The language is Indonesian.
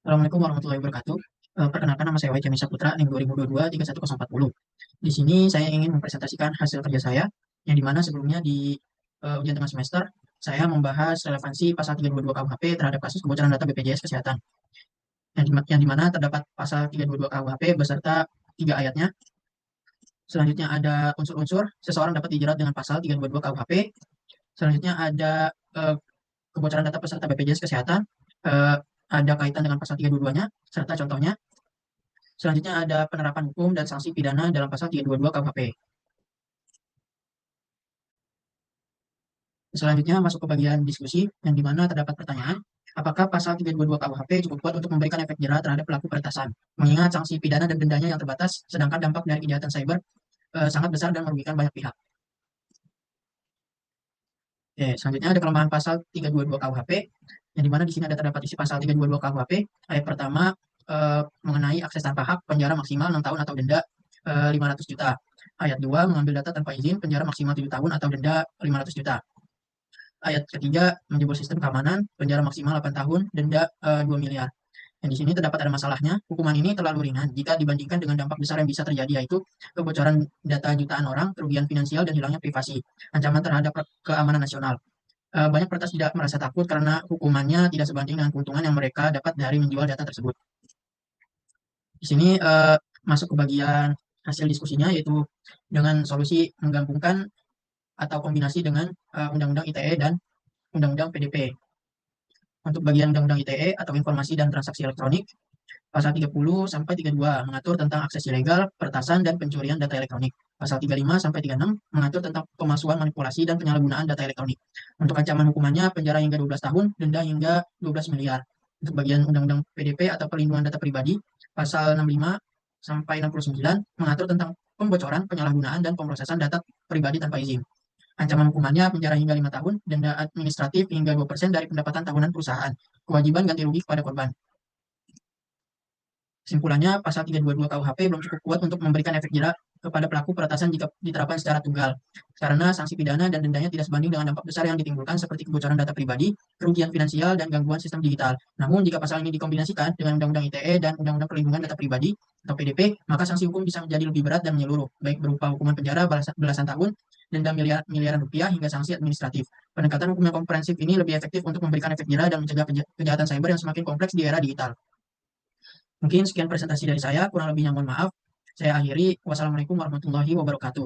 Assalamualaikum warahmatullahi wabarakatuh. Perkenalkan nama saya Wahid Jamil Saputra, NIM 2022-3140. Di sini saya ingin mempresentasikan hasil kerja saya, yang dimana sebelumnya di ujian tengah semester, saya membahas relevansi pasal 322 KUHP terhadap kasus kebocoran data BPJS Kesehatan. Yang dimana terdapat pasal 322 KUHP beserta 3 ayatnya. Selanjutnya ada unsur-unsur seseorang dapat dijerat dengan pasal 322 KUHP. Selanjutnya ada eh, kebocoran data peserta BPJS Kesehatan, eh, ada kaitan dengan pasal 322-nya, serta contohnya. Selanjutnya ada penerapan hukum dan sanksi pidana dalam pasal 322 KUHP. Selanjutnya masuk ke bagian diskusi, yang dimana terdapat pertanyaan, apakah pasal 322 KUHP cukup kuat untuk memberikan efek jera terhadap pelaku peretasan, mengingat sanksi pidana dan dendanya yang terbatas, sedangkan dampak dari kejahatan cyber sangat besar dan merugikan banyak pihak. Oke, selanjutnya ada kelemahan pasal 322 KUHP, yang dimana di sini ada terdapat isi pasal 322 KUHP. Ayat pertama mengenai akses tanpa hak, penjara maksimal 6 tahun atau denda 500 juta. Ayat 2 mengambil data tanpa izin, penjara maksimal 7 tahun atau denda 500 juta. Ayat ketiga menjebol sistem keamanan, penjara maksimal 8 tahun, denda 2 miliar. Dan di sini terdapat ada masalahnya, hukuman ini terlalu ringan jika dibandingkan dengan dampak besar yang bisa terjadi, yaitu kebocoran data jutaan orang, kerugian finansial, dan hilangnya privasi, ancaman terhadap keamanan nasional. Banyak peretas tidak merasa takut karena hukumannya tidak sebanding dengan keuntungan yang mereka dapat dari menjual data tersebut. Di sini masuk ke bagian hasil diskusinya, yaitu dengan solusi menggabungkan atau kombinasi dengan Undang-Undang ITE dan Undang-Undang PDP. Untuk bagian Undang-Undang ITE atau Informasi dan Transaksi Elektronik, Pasal 30 sampai 32 mengatur tentang akses ilegal, peretasan, dan pencurian data elektronik. Pasal 35 sampai 36 mengatur tentang pemalsuan, manipulasi, dan penyalahgunaan data elektronik. Untuk ancaman hukumannya penjara hingga 12 tahun, denda hingga 12 miliar. Untuk bagian Undang-Undang PDP atau Perlindungan Data Pribadi, Pasal 65 sampai 69 mengatur tentang pembocoran, penyalahgunaan, dan pemrosesan data pribadi tanpa izin. Ancaman hukumannya penjara hingga 5 tahun, denda administratif hingga 2% dari pendapatan tahunan perusahaan. Kewajiban ganti rugi kepada korban. Kesimpulannya, pasal 322 KUHP belum cukup kuat untuk memberikan efek jera kepada pelaku peretasan jika diterapkan secara tunggal, karena sanksi pidana dan dendanya tidak sebanding dengan dampak besar yang ditimbulkan seperti kebocoran data pribadi, kerugian finansial, dan gangguan sistem digital. Namun, jika pasal ini dikombinasikan dengan Undang-Undang ITE dan Undang-Undang Perlindungan Data Pribadi atau PDP, maka sanksi hukum bisa menjadi lebih berat dan menyeluruh, baik berupa hukuman penjara belasan tahun, denda miliaran rupiah, hingga sanksi administratif. Pendekatan hukum yang komprehensif ini lebih efektif untuk memberikan efek jera dan mencegah kejahatan cyber yang semakin kompleks di era digital. Mungkin sekian presentasi dari saya, kurang lebihnya mohon maaf. Saya akhiri. Wassalamualaikum warahmatullahi wabarakatuh.